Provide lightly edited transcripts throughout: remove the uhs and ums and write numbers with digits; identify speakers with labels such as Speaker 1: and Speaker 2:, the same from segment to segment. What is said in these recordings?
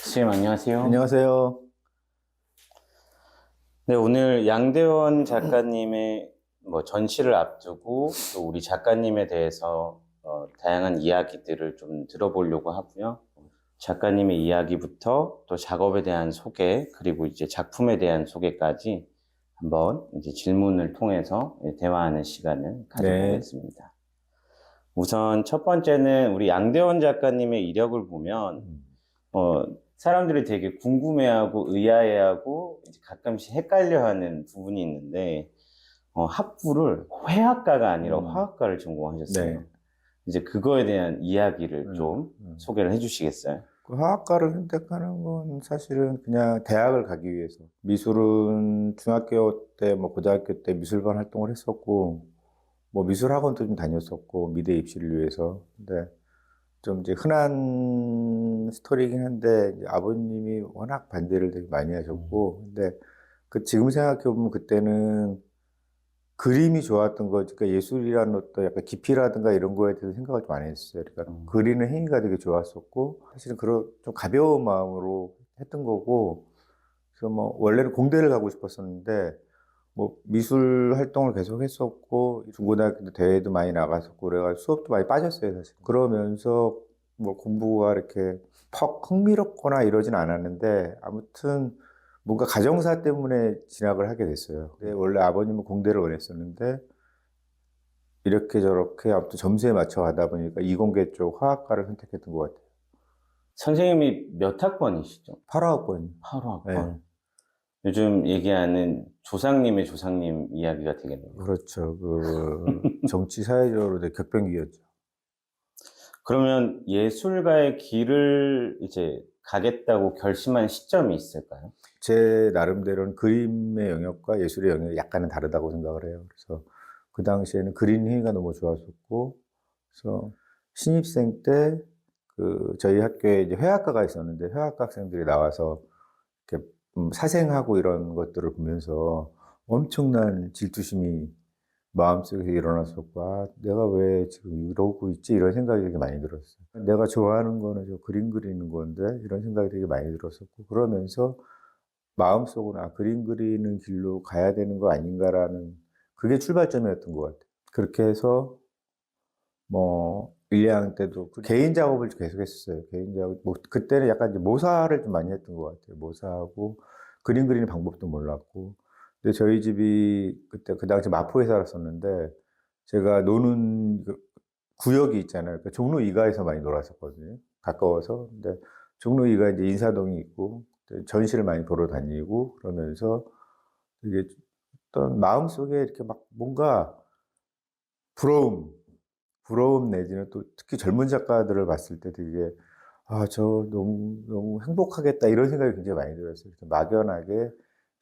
Speaker 1: 선생님 안녕하세요.
Speaker 2: 안녕하세요.
Speaker 1: 네, 오늘 양대원 작가님의 전시를 앞두고 또 우리 작가님에 대해서 다양한 이야기들을 좀 들어보려고 하고요. 작가님의 이야기부터 또 작업에 대한 소개, 그리고 이제 작품에 대한 소개까지 한번 이제 질문을 통해서 대화하는 시간을
Speaker 2: 네.
Speaker 1: 가져보겠습니다. 우선 첫 번째는 우리 양대원 작가님의 이력을 보면
Speaker 2: 음.
Speaker 1: 어, 사람들이 되게 궁금해하고 의아해하고 이제 가끔씩 헷갈려하는 부분이 있는데 학부를 회화과가 아니라
Speaker 2: 음.
Speaker 1: 화학과를
Speaker 2: 네.
Speaker 1: 전공하셨어요. 이제 그거에 대한 이야기를
Speaker 2: 음.
Speaker 1: 좀
Speaker 2: 음.
Speaker 1: 소개를 해주시겠어요?
Speaker 2: 그 화학과를 선택하는 건 사실은 그냥 대학을 가기 위해서. 미술은 중학교 때, 고등학교 때 미술반 활동을 했었고, 미술학원도 좀 다녔었고, 미대 입시를 위해서. 근데 좀 이제 흔한 스토리이긴 한데, 이제 아버님이 워낙 반대를 되게 많이
Speaker 1: 음,
Speaker 2: 하셨고, 근데 지금 생각해보면 그때는 그림이 좋았던 거, 그러니까 예술이라는 어떤 약간 깊이라든가 이런 거에 대해서 생각을 좀 안 했어요. 그러니까
Speaker 1: 음,
Speaker 2: 그리는 행위가 되게 좋았었고, 사실은 그런 좀 가벼운 마음으로 했던 거고, 그래서 원래는 공대를 가고 싶었었는데, 미술 활동을 계속 했었고, 중고등학교 때 대회도 많이 나갔었고, 그래가지고 수업도 많이 빠졌어요, 사실. 그러면서 공부가 이렇게 퍽 흥미롭거나 이러진 않았는데, 아무튼 뭔가 가정사 때문에 진학을 하게 됐어요. 근데 원래 아버님은 공대를 원했었는데, 이렇게 저렇게 아무튼 점수에 맞춰 가다 보니까 이공계 쪽 화학과를 선택했던 것 같아요.
Speaker 1: 선생님이 몇 학번이시죠?
Speaker 2: 8학번.
Speaker 1: 8학번.
Speaker 2: 네.
Speaker 1: 요즘 얘기하는 조상님의 조상님 이야기가 되겠네요.
Speaker 2: 그렇죠. 정치 사회적으로 되게 격변기였죠.
Speaker 1: 그러면 예술가의 길을 이제 가겠다고 결심한 시점이 있을까요?
Speaker 2: 제 나름대로는 그림의 영역과 예술의 영역이 약간은 다르다고 생각을 해요. 그래서 그 당시에는 그림 행위가 너무 좋았었고, 그래서 신입생 때 저희 학교에 이제 회화과가 있었는데 회화과 학생들이 나와서 이렇게 사생하고 이런 것들을 보면서 엄청난 질투심이 마음속에서 일어났었고, 아, 내가 왜 지금 이러고 있지? 이런 생각이 되게 많이 들었어요. 내가 좋아하는 거는 저 그림 그리는 건데, 이런 생각이 되게 많이 들었었고, 그러면서 마음속으로, 아, 그림 그리는 길로 가야 되는 거 아닌가라는, 그게 출발점이었던 것 같아요. 그렇게 해서, 1, 2학년 때도 개인 작업을 계속 했었어요. 개인 작업. 그때는 약간 이제 모사를 좀 많이 했던 것 같아요. 모사하고, 그림 그리는 방법도 몰랐고. 근데 저희 집이 그때 그 당시 마포에 살았었는데, 제가 노는 구역이 있잖아요. 그 종로 이가에서 많이 놀았었거든요. 가까워서. 근데 종로 이가 이제 인사동이 있고, 전시를 많이 보러 다니고, 그러면서 이게 어떤 마음속에 이렇게 막 뭔가 부러움, 부러움 내지는 또 특히 젊은 작가들을 봤을 때 되게, 아, 저 너무, 너무 행복하겠다 이런 생각이 굉장히 많이 들었어요. 그래서 막연하게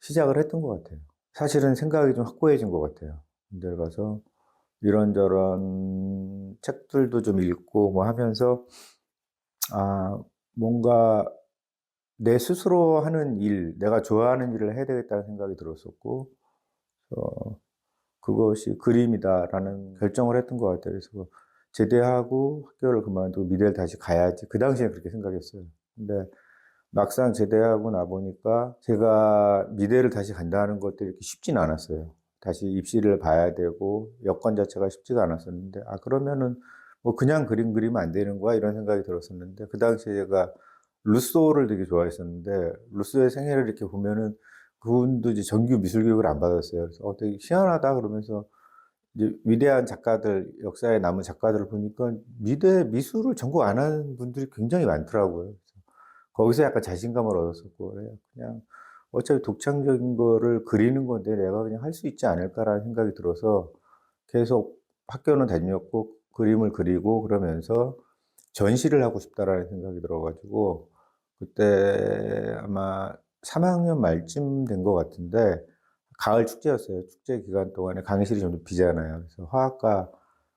Speaker 2: 시작을 했던 것 같아요. 사실은 생각이 좀 확고해진 것 같아요. 군대를 가서 이런저런 책들도 좀 읽고 하면서, 아, 뭔가 내 스스로 하는 일, 내가 좋아하는 일을 해야 되겠다는 생각이 들었었고, 그것이 그림이다라는 결정을 했던 것 같아요. 그래서 제대하고 학교를 그만두고 미대를 다시 가야지. 그 당시에 그렇게 생각했어요. 근데 막상 제대하고 나 보니까 제가 미대를 다시 간다는 것들이 이렇게 쉽진 않았어요. 다시 입시를 봐야 되고 여건 자체가 쉽지가 않았었는데, 아, 그러면은 그냥 그림 그리면 안 되는 거야? 이런 생각이 들었었는데, 그 당시에 제가 루소를 되게 좋아했었는데, 루소의 생애를 이렇게 보면은 그분도 이제 정규 미술 교육을 안 받았어요. 그래서 되게 희한하다 그러면서 이제 위대한 작가들, 역사에 남은 작가들을 보니까 미대 미술을 전공 안 하는 분들이 굉장히 많더라고요. 그래서 거기서 약간 자신감을 얻었었고, 그래요. 그냥 어차피 독창적인 거를 그리는 건데 내가 그냥 할 수 있지 않을까라는 생각이 들어서 계속 학교는 다녔고 그림을 그리고 그러면서 전시를 하고 싶다라는 생각이 들어가지고 그때 아마 3학년 말쯤 된 것 같은데 가을 축제였어요. 축제 기간 동안에 강의실이 좀 비잖아요. 그래서 화학과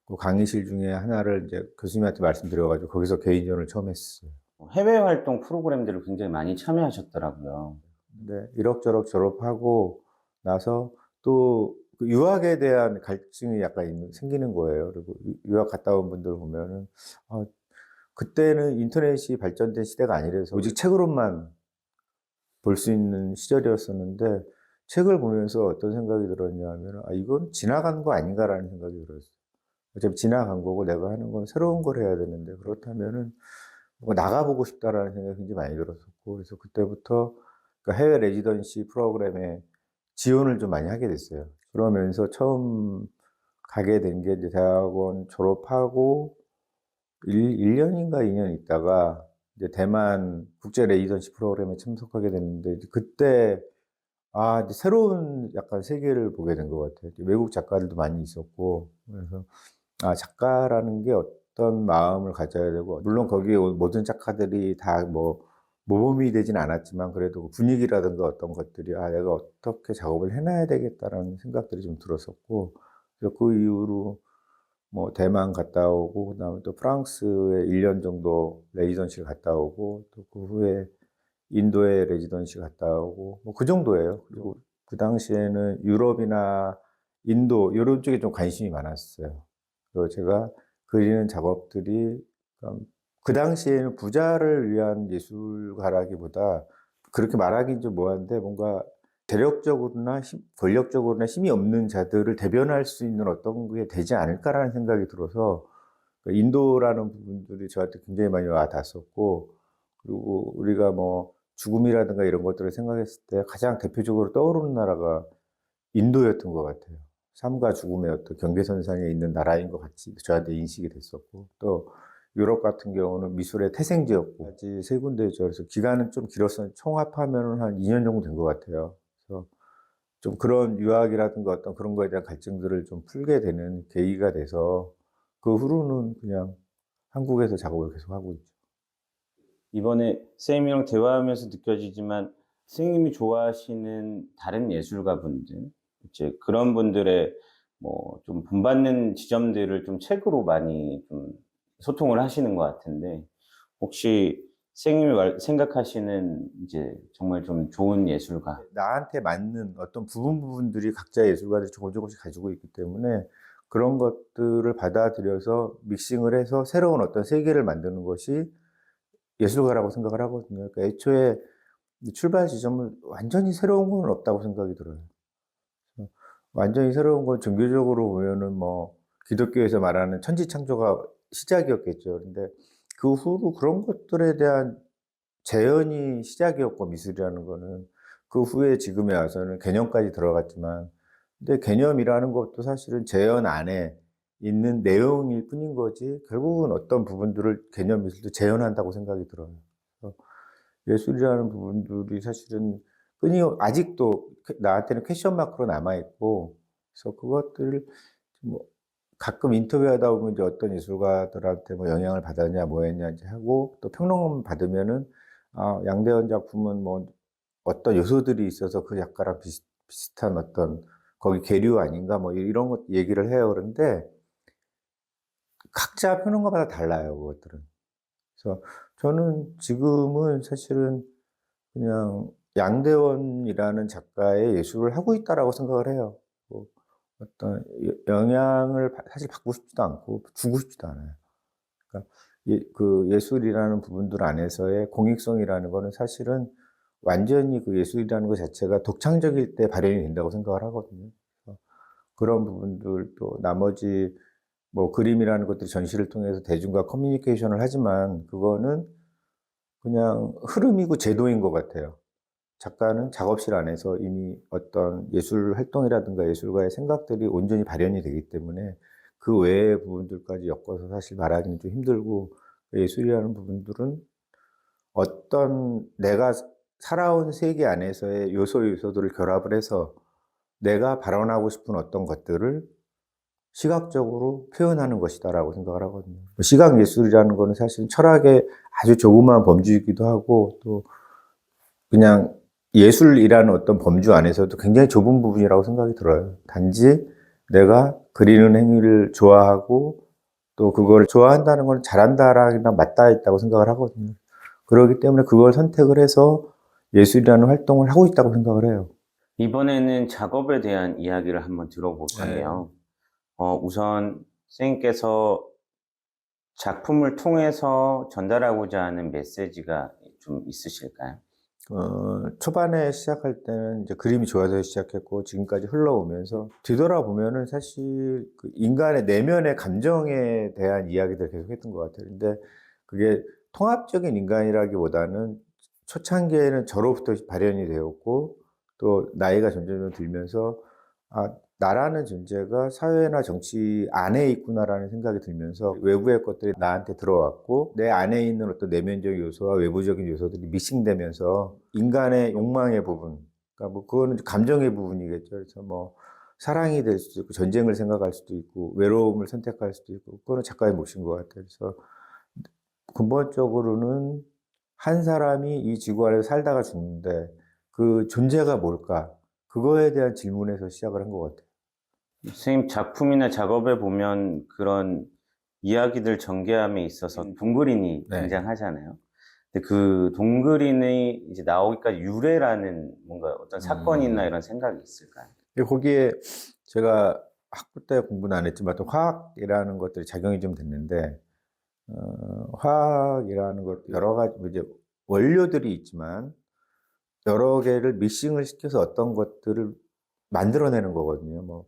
Speaker 2: 그 강의실 중에 하나를 이제 교수님한테 말씀드려가지고 거기서 개인전을 처음 했어요.
Speaker 1: 해외 활동 프로그램들을 굉장히 많이 참여하셨더라고요.
Speaker 2: 근데 이럭저럭 졸업하고 나서 또그 유학에 대한 갈증이 약간 생기는 거예요. 그리고 유학 갔다 온 분들 보면은, 아, 그때는 인터넷이 발전된 시대가 아니라서 오직 책으로만 볼 수 있는 시절이었었는데 책을 보면서 어떤 생각이 들었냐면 이건 지나간 거 아닌가라는 생각이 들었어요. 어차피 지나간 거고 내가 하는 건 새로운 걸 해야 되는데 그렇다면은 뭔가 나가보고 싶다라는 생각이 굉장히 많이 들었었고 그래서 그때부터 그 해외 레지던시 프로그램에 지원을 좀 많이 하게 됐어요. 그러면서 처음 가게 된 게 이제 대학원 졸업하고 1년인가 2년 있다가 이제 대만 국제 레지던시 프로그램에 참석하게 됐는데 이제 그때 이제 새로운 약간 세계를 보게 된 것 같아요. 외국 작가들도 많이 있었고 그래서 작가라는 게 어떤 마음을 가져야 되고 물론 거기에 온 모든 작가들이 다 뭐 모범이 되진 않았지만 그래도 그 분위기라든가 어떤 것들이 내가 어떻게 작업을 해놔야 되겠다라는 생각들이 좀 들었었고 그래서 그 이후로 뭐 대만 갔다 오고 그다음에 또 프랑스에 1년 정도 레지던시 갔다 오고 또 그 후에 인도에 레지던시 갔다 오고 뭐 그 정도예요. 그리고 그 당시에는 유럽이나 인도 이런 쪽에 좀 관심이 많았어요. 그리고 제가 그리는 작업들이 그 당시에는 부자를 위한 예술가라기보다 그렇게 말하긴 좀 뭐한데 뭔가 재력적으로나 권력적으로나 힘이 없는 자들을 대변할 수 있는 어떤 게 되지 않을까라는 생각이 들어서 인도라는 부분들이 저한테 굉장히 많이 와 닿았었고 그리고 우리가 뭐 죽음이라든가 이런 것들을 생각했을 때 가장 대표적으로 떠오르는 나라가 인도였던 것 같아요. 삶과 죽음의 어떤 경계선상에 있는 나라인 것 같이 저한테 인식이 됐었고 또 유럽 같은 경우는 미술의 태생지였고 아직 세 군데죠. 그래서 기간은 좀 길었어요. 총합하면 한 2년 정도 된 것 같아요. 그래서 좀 그런 유학이라든가 어떤 그런 거에 대한 갈증들을 좀 풀게 되는 계기가 돼서 그 후로는 그냥 한국에서 작업을 계속하고 있죠.
Speaker 1: 이번에 선생님이랑 대화하면서 느껴지지만 선생님이 좋아하시는 다른 예술가분들, 이제 그런 분들의 뭐 좀 본받는 지점들을 좀 책으로 많이 좀 소통을 하시는 것 같은데, 혹시 선생님이 생각하시는 이제 정말 좀 좋은 예술가,
Speaker 2: 나한테 맞는 어떤 부분들이 각자 예술가들이 조금씩 가지고 있기 때문에 그런 것들을 받아들여서 믹싱을 해서 새로운 어떤 세계를 만드는 것이 예술가라고 생각을 하거든요. 그러니까 애초에 출발 지점은 완전히 새로운 건 없다고 생각이 들어요. 완전히 새로운 건 종교적으로 보면은 뭐 기독교에서 말하는 천지창조가 시작이었겠죠. 근데 그 후로 그런 것들에 대한 재현이 시작이었고 미술이라는 거는 그 후에 지금에 와서는 개념까지 들어갔지만 근데 개념이라는 것도 사실은 재현 안에 있는 내용일 뿐인 거지 결국은 어떤 부분들을 개념 미술도 재현한다고 생각이 들어요. 그래서 예술이라는 부분들이 사실은 아직도 나한테는 퀘션 마크로 남아 있고 그래서 그것들을 뭐 가끔 인터뷰하다 보면 이제 어떤 예술가들한테 뭐 영향을 받았냐 뭐 했냐 이제 하고 또 평론 받으면은 양대원 작품은 뭐 어떤 요소들이 있어서 그 작가랑 비슷한 어떤 거기 계류 아닌가 뭐 이런 것 얘기를 해요. 그런데 각자 평론가마다 달라요, 그것들은. 그래서 저는 지금은 사실은 그냥 양대원이라는 작가의 예술을 하고 있다라고 생각을 해요. 뭐 어떤 영향을 사실 받고 싶지도 않고 주고 싶지도 않아요. 그러니까 그 예술이라는 부분들 안에서의 공익성이라는 거는 사실은 완전히 그 예술이라는 것 자체가 독창적일 때 발현이 된다고 생각을 하거든요. 그래서 그런 부분들 또 나머지 뭐 그림이라는 것들이 전시를 통해서 대중과 커뮤니케이션을 하지만 그거는 그냥 흐름이고 제도인 것 같아요. 작가는 작업실 안에서 이미 어떤 예술 활동이라든가 예술가의 생각들이 온전히 발현이 되기 때문에 그 외의 부분들까지 엮어서 사실 말하기는 좀 힘들고 예술이라는 부분들은 어떤 내가 살아온 세계 안에서의 요소들을 결합을 해서 내가 발언하고 싶은 어떤 것들을 시각적으로 표현하는 것이다라고 생각을 하거든요. 시각 예술이라는 거는 사실 철학의 아주 조그마한 범주이기도 하고 또 그냥 예술이라는 어떤 범주 안에서도 굉장히 좁은 부분이라고 생각이 들어요. 단지 내가 그리는 행위를 좋아하고 또 그걸 좋아한다는 건 잘한다라기나 맞닿아 있다고 생각을 하거든요. 그렇기 때문에 그걸 선택을 해서 예술이라는 활동을 하고 있다고 생각을 해요.
Speaker 1: 이번에는 작업에 대한 이야기를 한번 들어볼 건데요. 우선 선생님께서 작품을 통해서 전달하고자 하는 메시지가 좀 있으실까요?
Speaker 2: 초반에 시작할 때는 이제 그림이 좋아서 시작했고 지금까지 흘러오면서 뒤돌아보면은 사실 그 인간의 내면의 감정에 대한 이야기들을 계속 했던 것 같아요. 근데 그게 통합적인 인간이라기보다는 초창기에는 저로부터 발현이 되었고 또 나이가 점점 들면서 아, 나라는 존재가 사회나 정치 안에 있구나라는 생각이 들면서 외부의 것들이 나한테 들어왔고 내 안에 있는 어떤 내면적 요소와 외부적인 요소들이 믹싱되면서 인간의 욕망의 부분, 그러니까 뭐 그거는 감정의 부분이겠죠. 그래서 뭐 사랑이 될 수도 있고 전쟁을 생각할 수도 있고 외로움을 선택할 수도 있고 그거는 작가의 몫인 것 같아요. 그래서 근본적으로는 한 사람이 이 지구 아래서 살다가 죽는데 그 존재가 뭘까? 그거에 대한 질문에서 시작을 한 것 같아요.
Speaker 1: 선생님 작품이나 작업에 보면 그런 이야기들 전개함에 있어서 동그린이
Speaker 2: 네.
Speaker 1: 등장하잖아요. 근데 그 동그린이 이제 나오기까지 유래라는 뭔가 어떤 사건이나 이런 생각이 있을까요?
Speaker 2: 거기에 제가 학부 때 공부는 안 했지만 또 화학이라는 것들이 작용이 좀 됐는데, 화학이라는 것 여러 가지 뭐 이제 원료들이 있지만 여러 개를 믹싱을 시켜서 어떤 것들을 만들어내는 거거든요. 뭐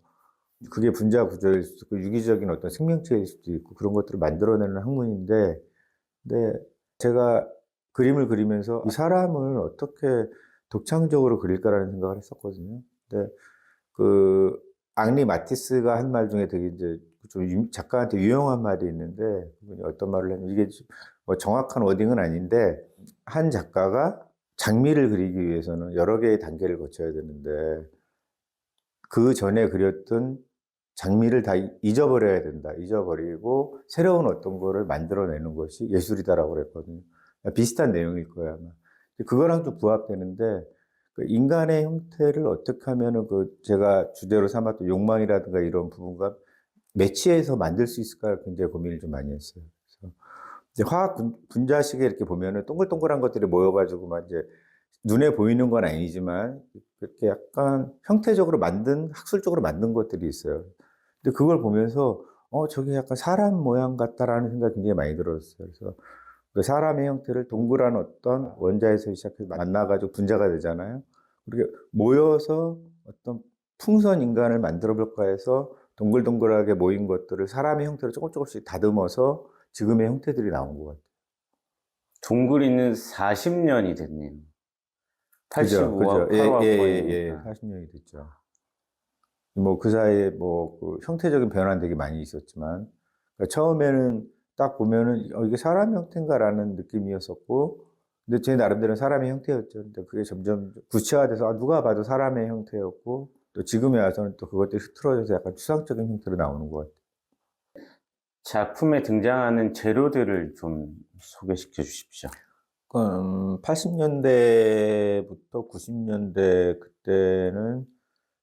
Speaker 2: 그게 분자 구조일 수도 있고 유기적인 어떤 생명체일 수도 있고 그런 것들을 만들어내는 학문인데, 근데 제가 그림을 그리면서 이 사람을 어떻게 독창적으로 그릴까라는 생각을 했었거든요. 근데 그 앙리 마티스가 한 말 중에 되게 이제 좀 작가한테 유용한 말이 있는데 그분이 어떤 말을 했냐면 이게 뭐 정확한 워딩은 아닌데 한 작가가 장미를 그리기 위해서는 여러 개의 단계를 거쳐야 되는데 그 전에 그렸던 장미를 다 잊어버려야 된다. 잊어버리고 새로운 어떤 거를 만들어내는 것이 예술이다라고 그랬거든요. 비슷한 내용일 거예요, 아마. 그거랑 좀 부합되는데 그 인간의 형태를 어떻게 하면은 그 제가 주제로 삼았던 욕망이라든가 이런 부분과 매치해서 만들 수 있을까 굉장히 고민을 좀 많이 했어요. 그래서 이제 화학 분자식에 이렇게 보면은 동글동글한 것들이 모여가지고 막 이제 눈에 보이는 건 아니지만 그렇게 약간 형태적으로 만든 학술적으로 만든 것들이 있어요. 근데 그걸 보면서 저게 약간 사람 모양 같다라는 생각이 굉장히 많이 들었어요. 그래서 그 사람의 형태를 동그란 어떤 원자에서 시작해서 만나가지고 분자가 되잖아요. 그렇게 모여서 어떤 풍선 인간을 만들어 볼까 해서 동글동글하게 모인 것들을 사람의 형태로 조금 조금씩 다듬어서 지금의 형태들이 나온 것 같아요.
Speaker 1: 동그리는 40년이 됐네요.
Speaker 2: 그죠,
Speaker 1: 85학,
Speaker 2: 그죠. 예, 예, 예, 예.
Speaker 1: 8학번이니까.
Speaker 2: 40년이 됐죠. 뭐 그 사이에 뭐그 형태적인 변화는 되게 많이 있었지만 그러니까 처음에는 딱 보면은 이게 사람 형태인가라는 느낌이었었고 근데 제 나름대로는 사람의 형태였죠. 근데 그게 점점 구체화돼서 누가 봐도 사람의 형태였고 또 지금에 와서는 또 그것들이 흐트러져서 약간 추상적인 형태로 나오는 것 같아요.
Speaker 1: 작품에 등장하는 재료들을 좀 소개시켜 주십시오.
Speaker 2: 80년대부터 90년대 그때는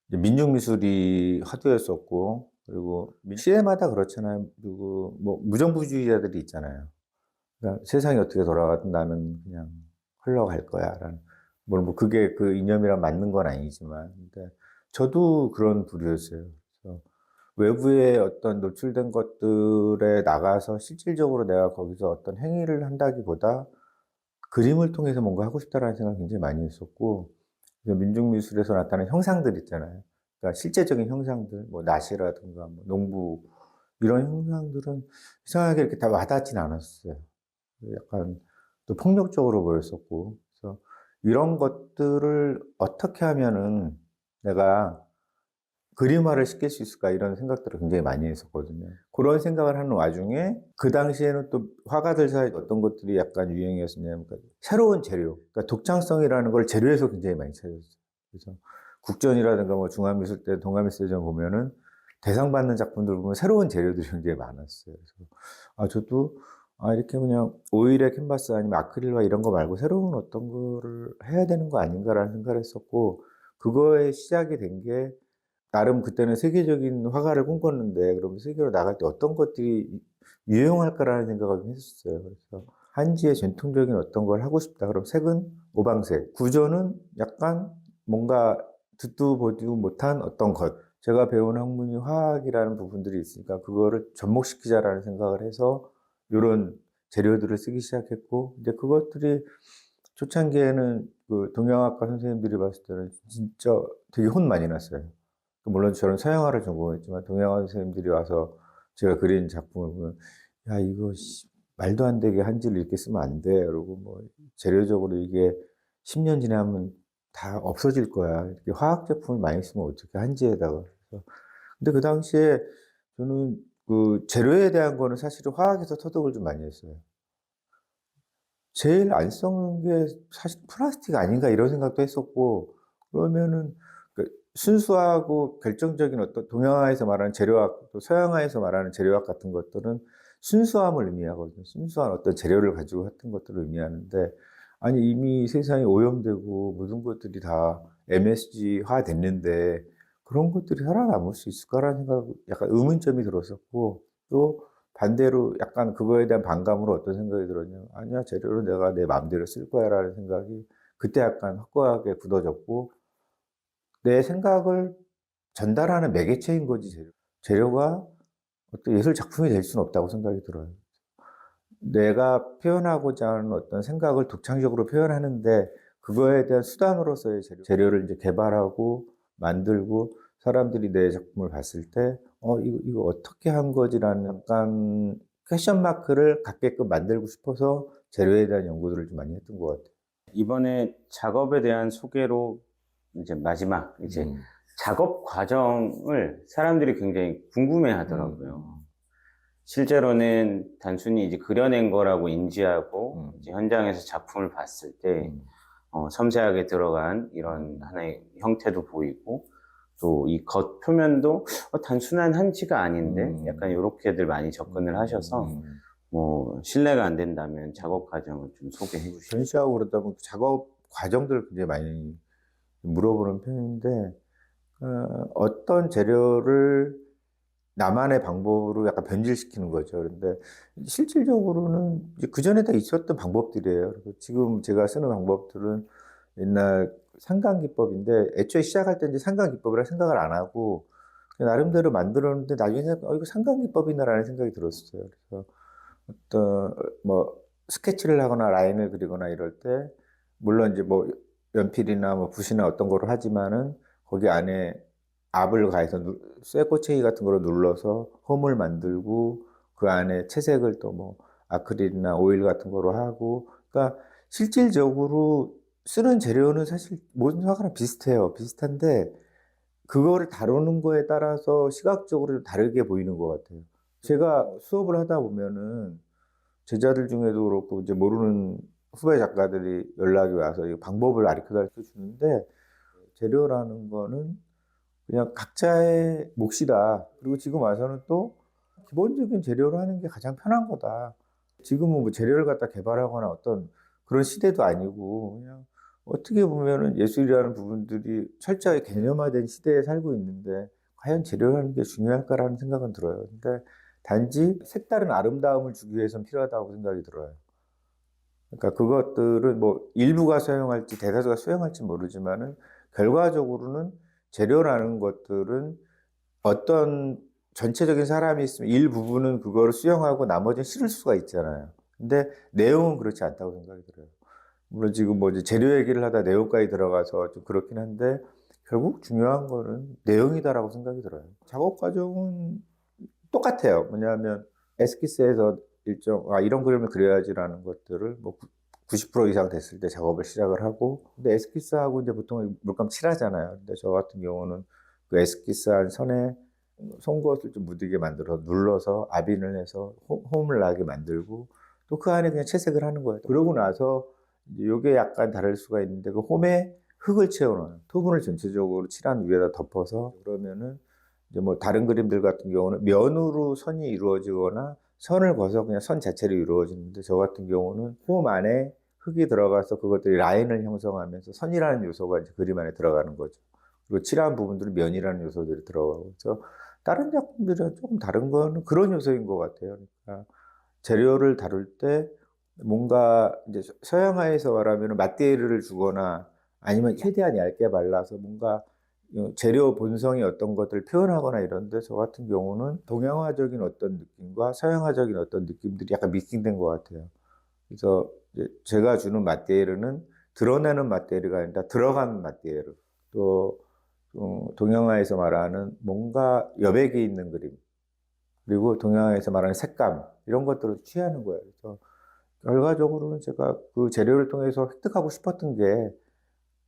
Speaker 2: 이제 민중미술이 화두였었고, 그리고 시대마다 그렇잖아요. 그리고 뭐 무정부주의자들이 있잖아요. 그러니까 세상이 어떻게 돌아가든 나는 그냥 흘러갈 거야. 라는. 물론 뭐 그게 그 이념이랑 맞는 건 아니지만, 근데 저도 그런 부류였어요. 그래서 외부의 어떤 노출된 것들에 나가서 실질적으로 내가 거기서 어떤 행위를 한다기보다 그림을 통해서 뭔가 하고 싶다라는 생각을 굉장히 많이 했었고, 민중미술에서 나타나는 형상들 있잖아요. 그러니까 실제적인 형상들, 뭐 낫이라든가 뭐 농부 이런 형상들은 이상하게 이렇게 다 와닿진 않았어요. 약간 또 폭력적으로 보였었고, 그래서 이런 것들을 어떻게 하면은 내가 그림화를 시킬 수 있을까 이런 생각들을 굉장히 많이 했었거든요. 그런 생각을 하는 와중에 그 당시에는 또 화가들 사이에 어떤 것들이 약간 유행이었냐면 그러니까 새로운 재료, 그러니까 독창성이라는 걸 재료에서 굉장히 많이 찾았어요. 그래서 국전이라든가 뭐 중앙미술대, 동아미술대전 보면은 대상 받는 작품들 보면 새로운 재료들이 굉장히 많았어요. 그래서 저도 이렇게 그냥 오일의 캔버스 아니면 아크릴화 이런 거 말고 새로운 어떤 거를 해야 되는 거 아닌가라는 생각을 했었고 그거의 시작이 된게 나름 그때는 세계적인 화가를 꿈꿨는데 그러면 세계로 나갈 때 어떤 것들이 유용할까라는 생각을 좀 했었어요. 그래서 한지의 전통적인 어떤 걸 하고 싶다. 그럼 색은 오방색, 구조는 약간 뭔가 듣도 보지도 못한 어떤 것. 제가 배운 학문이 화학이라는 부분들이 있으니까 그거를 접목시키자라는 생각을 해서 이런 재료들을 쓰기 시작했고, 이제 그것들이 초창기에는 그 동양학과 선생님들이 봤을 때는 진짜 되게 혼 많이 났어요. 물론 저는 서양화를 전공했지만 동양화 선생님들이 와서 제가 그린 작품을 보면, 야, 이거 말도 안 되게 한지를 이렇게 쓰면 안 돼. 그리고 뭐 재료적으로 이게 10년 지나면 다 없어질 거야. 이렇게 화학 제품을 많이 쓰면 어떻게 한지에다가. 그래서 근데 그 당시에 저는 그 재료에 대한 거는 사실은 화학에서 터득을 좀 많이 했어요. 제일 안 썩는 게 사실 플라스틱 아닌가 이런 생각도 했었고, 그러면은 그 순수하고 결정적인 어떤 동양화에서 말하는 재료학, 또 서양화에서 말하는 재료학 같은 것들은 순수함을 의미하거든요. 순수한 어떤 재료를 가지고 했던 것들을 의미하는데, 아니 이미 세상이 오염되고 모든 것들이 다 MSG화 됐는데 그런 것들이 살아남을 수 있을까라는 생각, 약간 의문점이 들었었고, 또 반대로 약간 그거에 대한 반감으로 어떤 생각이 들었냐면, 아니야, 재료를 내가 내 마음대로 쓸 거야 라는 생각이 그때 약간 확고하게 굳어졌고, 내 생각을 전달하는 매개체인 거지, 재료. 재료가 어떤 예술 작품이 될 수는 없다고 생각이 들어요. 내가 표현하고자 하는 어떤 생각을 독창적으로 표현하는데, 그거에 대한 수단으로서의 재료를 이제 개발하고 만들고, 사람들이 내 작품을 봤을 때, 이거 어떻게 한 거지라는 약간 퀘션 마크를 갖게끔 만들고 싶어서 재료에 대한 연구들을 좀 많이 했던 것 같아요.
Speaker 1: 이번에 작업에 대한 소개로 이제 마지막 이제 작업 과정을 사람들이 굉장히 궁금해 하더라고요. 실제로는 단순히 이제 그려낸 거라고 인지하고 이제 현장에서 작품을 봤을 때 섬세하게 들어간 이런 하나의 형태도 보이고 또 이 겉 표면도 단순한 한지가 아닌데 약간 이렇게들 많이 접근을 하셔서 뭐 실례가 안 된다면 작업 과정을 좀 소개해 주시죠.
Speaker 2: 전시하고 그러다 보면 작업 과정들을 굉장히 많이 물어보는 편인데, 어떤 재료를 나만의 방법으로 약간 변질시키는 거죠. 그런데 실질적으로는 이제 그전에 다 있었던 방법들이에요. 그리고 지금 제가 쓰는 방법들은 옛날 상강기법인데, 애초에 시작할 때 이제 상강기법이라 생각을 안 하고 그냥 나름대로 만들었는데, 나중에 이거 상강기법이나라는 생각이 들었어요. 그래서 어떤 뭐 스케치를 하거나 라인을 그리거나 이럴 때, 물론 이제 뭐 연필이나 뭐 붓이나 어떤 거를 하지만은 거기 안에 압을 가해서 쇠꼬챙이 같은 거로 눌러서 홈을 만들고, 그 안에 채색을 또 뭐 아크릴이나 오일 같은 거로 하고, 그러니까 실질적으로 쓰는 재료는 사실 모든 화가랑 비슷해요. 비슷한데 그거를 다루는 거에 따라서 시각적으로 다르게 보이는 것 같아요. 제가 수업을 하다 보면은 제자들 중에도 그렇고 이제 모르는 후배 작가들이 연락이 와서 이 방법을 가르쳐 주는데, 재료라는 거는 그냥 각자의 몫이다. 그리고 지금 와서는 또 기본적인 재료로 하는 게 가장 편한 거다. 지금은 뭐 재료를 갖다 개발하거나 어떤 그런 시대도 아니고, 그냥 어떻게 보면은 예술이라는 부분들이 철저하게 개념화된 시대에 살고 있는데, 과연 재료라는 게 중요할까라는 생각은 들어요. 근데 단지 색다른 아름다움을 주기 위해서는 필요하다고 생각이 들어요. 그러니까 그것들을 뭐 일부가 수용할지 대다수가 수용할지 모르지만은, 결과적으로는 재료라는 것들은 어떤 전체적인 사람이 있으면 일부분은 그거를 수용하고 나머지는 싫을 수가 있잖아요. 근데 내용은 그렇지 않다고 생각이 들어요. 물론 지금 뭐 이제 재료 얘기를 하다 내용까지 들어가서 좀 그렇긴 한데, 결국 중요한 거는 내용이다라고 생각이 들어요. 작업 과정은 똑같아요. 뭐냐면 에스키스에서 이런 그림을 그려야지라는 것들을 뭐 90% 이상 됐을 때 작업을 시작을 하고, 근데 에스키스하고 이제 보통 물감 칠하잖아요. 근데 저 같은 경우는 그 에스키스한 선에 송곳을 좀 묻게 만들어서 눌러서 압인을 해서 홈을 나게 만들고, 또 그 안에 그냥 채색을 하는 거예요. 그러고 나서 이제 요게 약간 다를 수가 있는데, 그 홈에 흙을 채워넣어요. 토분을 전체적으로 칠한 위에다 덮어서, 그러면은 이제 뭐 다른 그림들 같은 경우는 면으로 선이 이루어지거나 선을 그어서 그냥 선 자체로 이루어지는데, 저 같은 경우는 홈 안에 흙이 들어가서 그것들이 라인을 형성하면서 선이라는 요소가 이제 그림 안에 들어가는 거죠. 그리고 칠한 부분들은 면이라는 요소들이 들어가고. 그래서 다른 작품들은 조금 다른 거는 그런 요소인 것 같아요. 그러니까 재료를 다룰 때 뭔가 이제 서양화에서 말하면 마테리얼을 주거나, 아니면 최대한 얇게 발라서 뭔가 재료 본성이 어떤 것들을 표현하거나 이런데 저 같은 경우는 동양화적인 어떤 느낌과 서양화적인 어떤 느낌들이 약간 믹싱된 것 같아요. 그래서 이제 제가 주는 맛대예르는 드러내는 맛대예르가 아니라 들어간 맛대예르. 또 동양화에서 말하는 뭔가 여백이 있는 그림, 그리고 동양화에서 말하는 색감 이런 것들을 취하는 거예요. 그래서 결과적으로는 제가 그 재료를 통해서 획득하고 싶었던 게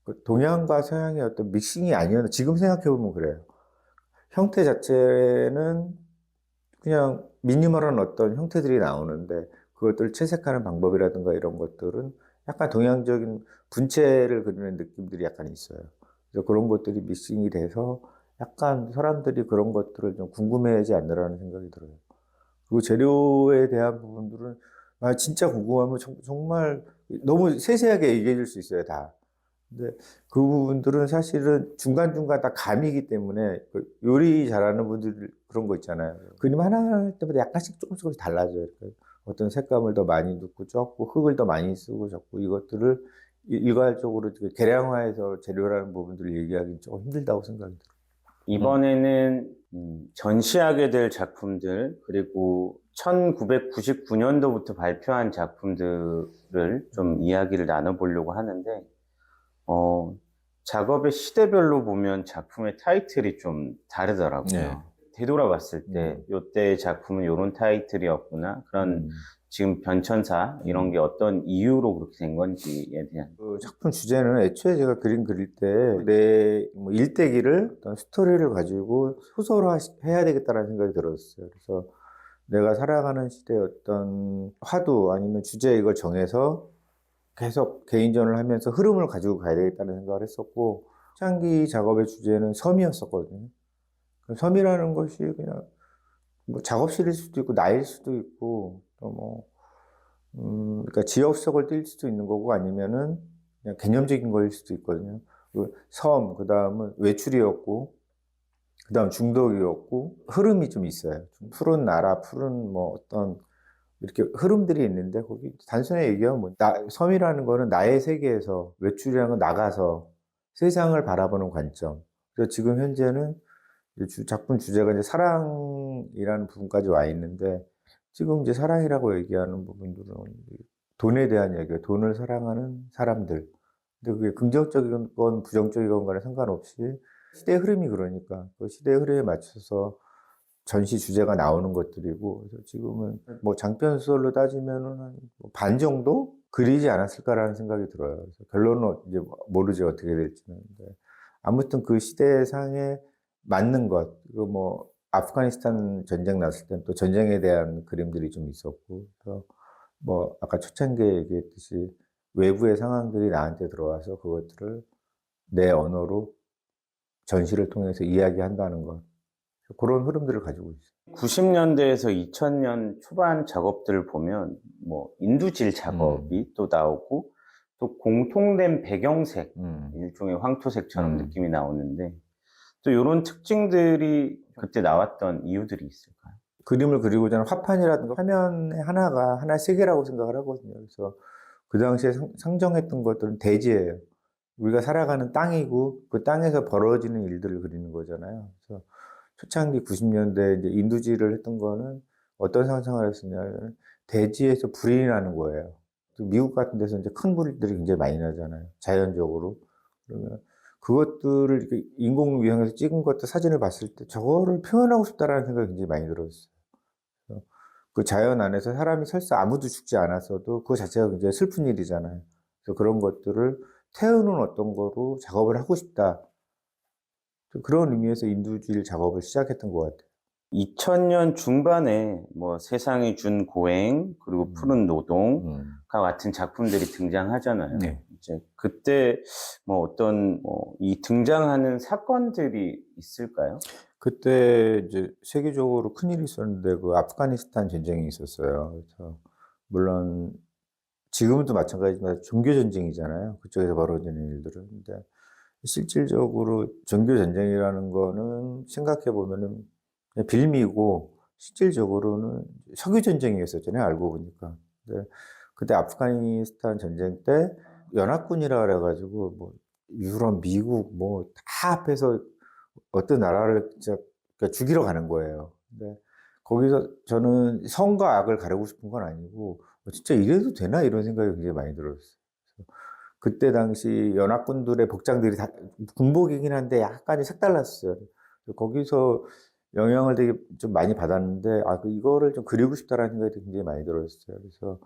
Speaker 2: 그 동양과 서양의 어떤 믹싱이 아니었나 지금 생각해 보면 그래요. 형태 자체는 그냥 미니멀한 어떤 형태들이 나오는데 그것들을 채색하는 방법이라든가 이런 것들은 약간 동양적인 분체를 그리는 느낌들이 약간 있어요. 그래서 그런 것들이 믹싱이 돼서 약간 사람들이 그런 것들을 좀 궁금해하지 않느라는 생각이 들어요. 그리고 재료에 대한 부분들은 아, 진짜 궁금하면 정말 너무 세세하게 얘기해 줄 수 있어요, 다. 근데 그 부분들은 사실은 중간중간 다 감이기 때문에 그 요리 잘하는 분들 그런 거 있잖아요. 그림 하나 할 때마다 약간씩 조금씩 달라져요. 그러니까 어떤 색감을 더 많이 넣고 적고 흙을 더 많이 쓰고 적고 이것들을 일괄적으로 계량화해서 재료라는 부분들을 얘기하기는 조금 힘들다고 생각이 들어요.
Speaker 1: 이번에는 전시하게 될 작품들, 그리고 1999년도부터 발표한 작품들을 좀 이야기를 나눠보려고 하는데, 어, 작업의 시대별로 보면 작품의 타이틀이 좀 다르더라고요.
Speaker 2: 네.
Speaker 1: 되돌아봤을 때, 요때의 작품은 요런 타이틀이었구나. 그런 지금 변천사, 이런 게 어떤 이유로 그렇게 된 건지에 대한.
Speaker 2: 그 작품 주제는 애초에 제가 그림 그릴 때 내 일대기를 어떤 스토리를 가지고 소설화해야 되겠다라는 생각이 들었어요. 그래서 내가 살아가는 시대의 어떤 화두 아니면 주제 이걸 정해서 계속 개인전을 하면서 흐름을 가지고 가야 되겠다는 생각을 했었고 초창기 작업의 주제는 섬이었었거든요. 섬이라는 것이 그냥 뭐 작업실일 수도 있고 나일 수도 있고 또 뭐 그러니까 지역색을 띌 수도 있는 거고 아니면은 그냥 개념적인 거일 수도 있거든요. 그 섬, 그 다음은 외출이었고, 그 다음 중독이었고, 흐름이 좀 있어요. 좀 푸른 나라, 푸른 뭐 어떤 이렇게 흐름들이 있는데 거기 단순하게 얘기하면 뭐 섬이라는 거는 나의 세계에서 외출이라는 건 나가서 세상을 바라보는 관점. 그래서 지금 현재는 작품 주제가 이제 사랑이라는 부분까지 와 있는데 지금 이제 사랑이라고 얘기하는 부분들은 돈에 대한 얘기예요. 돈을 사랑하는 사람들. 근데 그게 긍정적인 건 부정적인 건 간에 상관없이 시대의 흐름이 그러니까 그 시대의 흐름에 맞춰서 전시 주제가 나오는 것들이고 그래서 지금은 뭐 장편 소설로 따지면은 한 반 정도 그리지 않았을까라는 생각이 들어요. 그래서 결론은 이제 모르지 어떻게 될지는. 근데 아무튼 그 시대상에 맞는 것, 그 뭐 아프가니스탄 전쟁 났을 땐 또 전쟁에 대한 그림들이 좀 있었고, 그래서 뭐 아까 초창기에 얘기했듯이 외부의 상황들이 나한테 들어와서 그것들을 내 언어로 전시를 통해서 이야기한다는 것. 그런 흐름들을 가지고 있어요.
Speaker 1: 90년대에서 2000년 초반 작업들을 보면, 뭐, 인두질 작업이 또 나오고, 또 공통된 배경색, 일종의 황토색처럼 느낌이 나오는데, 또 이런 특징들이 그때 나왔던 이유들이 있을까요?
Speaker 2: 그림을 그리고자 하는 화판이라든가 화면의 하나가 하나의 세계라고 생각을 하거든요. 그래서 그 당시에 상정했던 것들은 대지예요. 우리가 살아가는 땅이고 그 땅에서 벌어지는 일들을 그리는 거잖아요. 그래서 초창기 90년대 이제 인두질을 했던 거는 어떤 상상을 했었냐면 대지에서 불이 나는 거예요. 또 미국 같은 데서 이제 큰 불들이 굉장히 많이 나잖아요. 자연적으로. 그러면 그것들을 이렇게 인공위성에서 찍은 것도 사진을 봤을 때 저거를 표현하고 싶다라는 생각이 굉장히 많이 들었어요. 그래서 그 자연 안에서 사람이 설사 아무도 죽지 않았어도 그 자체가 굉장히 슬픈 일이잖아요. 그래서 그런 것들을 태우는 어떤 거로 작업을 하고 싶다. 그런 의미에서 인두질 작업을 시작했던 것 같아요.
Speaker 1: 2000년 중반에 뭐 세상이 준 고행, 그리고 푸른 노동과 같은 작품들이 등장하잖아요.
Speaker 2: 네.
Speaker 1: 이제 그때 뭐 어떤 이 등장하는 사건들이 있을까요?
Speaker 2: 그때 이제 세계적으로 큰일이 있었는데 그 아프가니스탄 전쟁이 있었어요. 그래서 물론 지금도 마찬가지지만 종교 전쟁이잖아요. 그쪽에서 벌어지는 일들은. 근데 실질적으로 종교 전쟁이라는 거는 생각해 보면은 그냥 빌미고 실질적으로는 석유 전쟁이었었잖아요. 알고 보니까. 근데 그때 아프가니스탄 전쟁 때 연합군이라 그래가지고 뭐 유럽, 미국 뭐 다 앞에서 어떤 나라를 진짜 그러니까 죽이러 가는 거예요. 근데 거기서 저는 선과 악을 가르고 싶은 건 아니고 진짜 이래도 되나 이런 생각이 굉장히 많이 들었어요. 그래서 그때 당시 연합군들의 복장들이 다 군복이긴 한데 약간 색달랐어요. 그래서 거기서 영향을 되게 좀 많이 받았는데 이거를 좀 그리고 싶다라는 생각이 굉장히 많이 들었어요. 그래서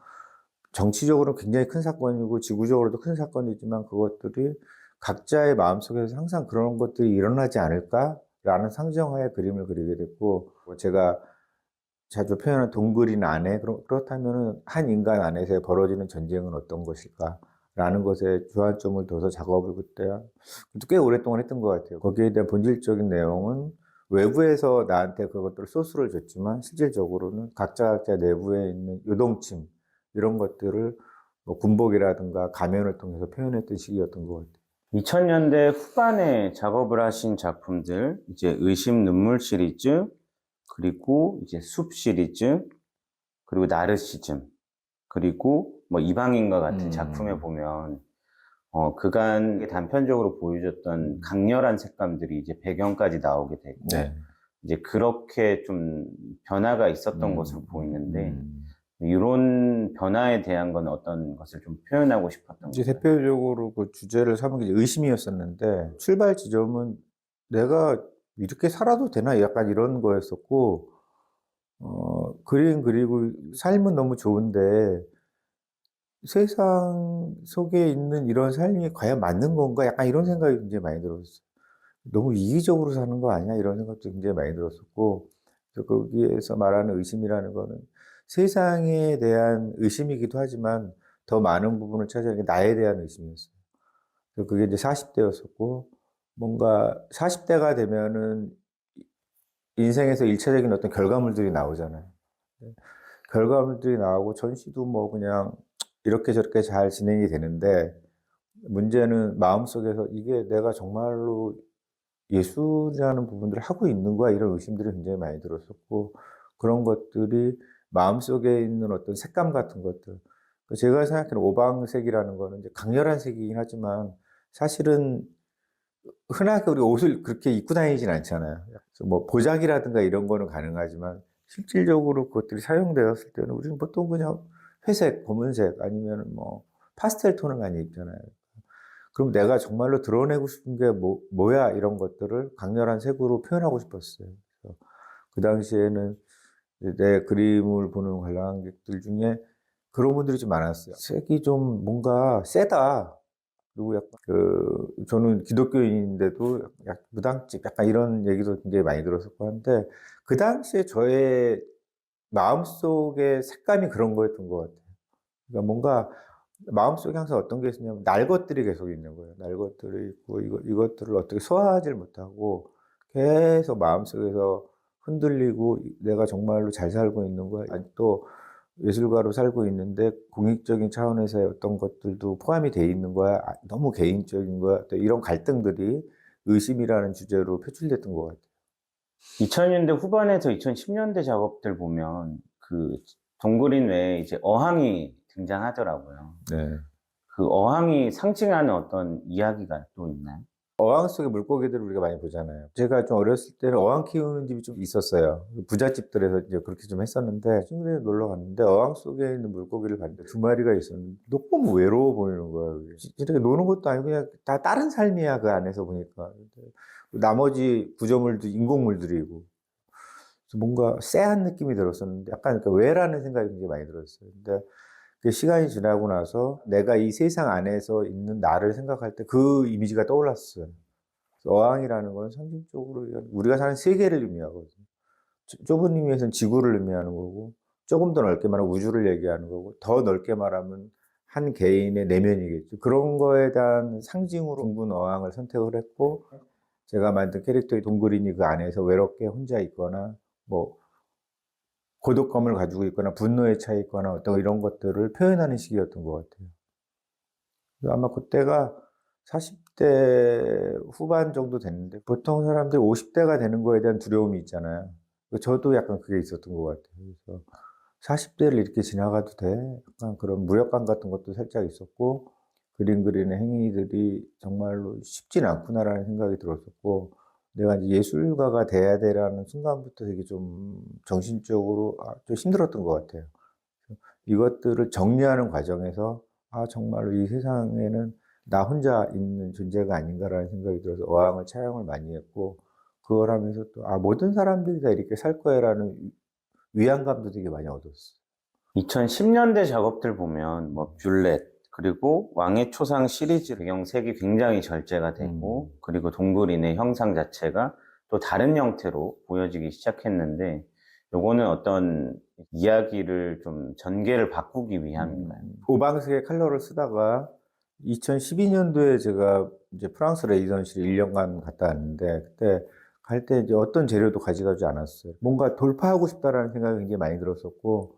Speaker 2: 정치적으로 굉장히 큰 사건이고 지구적으로도 큰 사건이지만 그것들이 각자의 마음속에서 항상 그런 것들이 일어나지 않을까라는 상정하에 그림을 그리게 됐고 제가 자주 표현하는 동그린 안에 그렇다면 한 인간 안에서 벌어지는 전쟁은 어떤 것일까라는 것에 주안점을 둬서 작업을 그때 꽤 오랫동안 했던 것 같아요. 거기에 대한 본질적인 내용은 외부에서 나한테 그것들을 소스를 줬지만 실질적으로는 각자 내부에 있는 요동침 이런 것들을 뭐 군복이라든가 가면을 통해서 표현했던 시기였던 것 같아요.
Speaker 1: 2000년대 후반에 작업을 하신 작품들, 이제 의심 눈물 시리즈, 그리고 이제 숲 시리즈, 그리고 나르시즘, 그리고 뭐 이방인과 같은 작품에 보면 그간 단편적으로 보여줬던 강렬한 색감들이 이제 배경까지 나오게 되고
Speaker 2: 네.
Speaker 1: 이제 그렇게 좀 변화가 있었던 것으로 보이는데 이런 변화에 대한 건 어떤 것을 좀 표현하고 싶었던
Speaker 2: 이제
Speaker 1: 건가요?
Speaker 2: 대표적으로 그 주제를 삼은 게 의심이었었는데 출발 지점은 내가 이렇게 살아도 되나 약간 이런 거였었고 그림 그리고 삶은 너무 좋은데 세상 속에 있는 이런 삶이 과연 맞는 건가 약간 이런 생각이 굉장히 많이 들었어요. 너무 이기적으로 사는 거 아니야 이런 생각도 굉장히 많이 들었었고 그래서 거기에서 말하는 의심이라는 거는 세상에 대한 의심이기도 하지만 더 많은 부분을 차지하는 게 나에 대한 의심이었어요. 그래서 그게 이제 40대였었고, 뭔가 40대가 되면은 인생에서 일차적인 어떤 결과물들이 나오잖아요. 네. 결과물들이 나오고 전시도 뭐 그냥 이렇게 저렇게 잘 진행이 되는데, 문제는 마음속에서 이게 내가 정말로 예술이라는 부분들을 하고 있는 거야? 이런 의심들이 굉장히 많이 들었었고, 그런 것들이 마음속에 있는 어떤 색감 같은 것들. 제가 생각하는 오방색이라는 거는 이제 강렬한 색이긴 하지만 사실은 흔하게 우리 옷을 그렇게 입고 다니진 않잖아요. 그래서 뭐 보자기라든가 이런 거는 가능하지만 실질적으로 그것들이 사용되었을 때는 우리는 보통 그냥 회색, 검은색 아니면 뭐 파스텔 톤을 많이 입잖아요. 그럼 내가 정말로 드러내고 싶은 게 뭐야 이런 것들을 강렬한 색으로 표현하고 싶었어요. 그래서 그 당시에는 내 그림을 보는 관람객들 중에 그런 분들이 좀 많았어요. 색이 좀 뭔가 세다. 그리고 약간 저는 기독교인인데도 무당집 약간 이런 얘기도 굉장히 많이 들었었고 한데 그 당시에 저의 마음속의 색감이 그런 거였던 것 같아요. 그러니까 뭔가 마음속에 항상 어떤 게 있었냐면 날 것들이 계속 있는 거예요. 날 것들이 있고 이것들을 어떻게 소화하지를 못하고 계속 마음속에서 흔들리고 내가 정말로 잘 살고 있는 거야. 아직도 예술가로 살고 있는데 공익적인 차원에서의 어떤 것들도 포함이 돼 있는 거야. 너무 개인적인 거야. 또 이런 갈등들이 의심이라는 주제로 표출됐던 것 같아요.
Speaker 1: 2000년대 후반에서 2010년대 작업들 보면 그 동그린 외에 이제 어항이 등장하더라고요.
Speaker 2: 네.
Speaker 1: 그 어항이 상징하는 어떤 이야기가 또 있나요?
Speaker 2: 어항 속의 물고기들을 우리가 많이 보잖아요. 제가 좀 어렸을 때는 어항 키우는 집이 좀 있었어요. 부잣집들에서 이제 그렇게 좀 했었는데, 친구들이 놀러 갔는데, 어항 속에 있는 물고기를 봤는데, 두 마리가 있었는데, 너무 외로워 보이는 거야, 그게. 진짜 노는 것도 아니고, 그냥 다 다른 삶이야, 그 안에서 보니까. 나머지 구조물도 인공물들이고. 그래서 뭔가 쎄한 느낌이 들었었는데, 약간 그러니까 왜라는 생각이 굉장히 많이 들었어요. 근데 그 시간이 지나고 나서 내가 이 세상 안에서 있는 나를 생각할 때 그 이미지가 떠올랐어요. 어항이라는 건 상징적으로 우리가 사는 세계를 의미하거든요. 좁은 의미에서는 지구를 의미하는 거고, 조금 더 넓게 말하면 우주를 얘기하는 거고, 더 넓게 말하면 한 개인의 내면이겠죠. 그런 거에 대한 상징으로 둥근 어항을 선택을 했고, 제가 만든 캐릭터의 동그린이 그 안에서 외롭게 혼자 있거나, 뭐, 고독감을 가지고 있거나, 분노에 차 있거나, 어떤 이런 것들을 표현하는 시기였던 것 같아요. 아마 그때가 40대 후반 정도 됐는데 보통 사람들이 50대가 되는 거에 대한 두려움이 있잖아요. 저도 약간 그게 있었던 것 같아요. 그래서 40대를 이렇게 지나가도 돼? 약간 그런 무력감 같은 것도 살짝 있었고 그림 그리는 행위들이 정말로 쉽진 않구나라는 생각이 들었었고, 내가 이제 예술가가 돼야 되라는 순간부터 되게 좀 정신적으로 좀 힘들었던 것 같아요. 이것들을 정리하는 과정에서 정말로 이 세상에는 나 혼자 있는 존재가 아닌가라는 생각이 들어서 어항을 촬영을 많이 했고, 그걸 하면서 또 모든 사람들이 다 이렇게 살 거야라는 위안감도 되게 많이 얻었어.
Speaker 1: 2010년대 작업들 보면 뭐 뷰렛 그리고 왕의 초상 시리즈 배경색이 굉장히 절제가 되고 그리고 동굴인의 형상 자체가 또 다른 형태로 보여지기 시작했는데 요거는 어떤 이야기를 좀 전개를 바꾸기 위함인가요?
Speaker 2: 오방색의 컬러를 쓰다가 2012년도에 제가 이제 프랑스 레이던시를 1년간 갔다 왔는데, 그때 갈 때 이제 어떤 재료도 가져가지 않았어요. 뭔가 돌파하고 싶다라는 생각이 굉장히 많이 들었었고,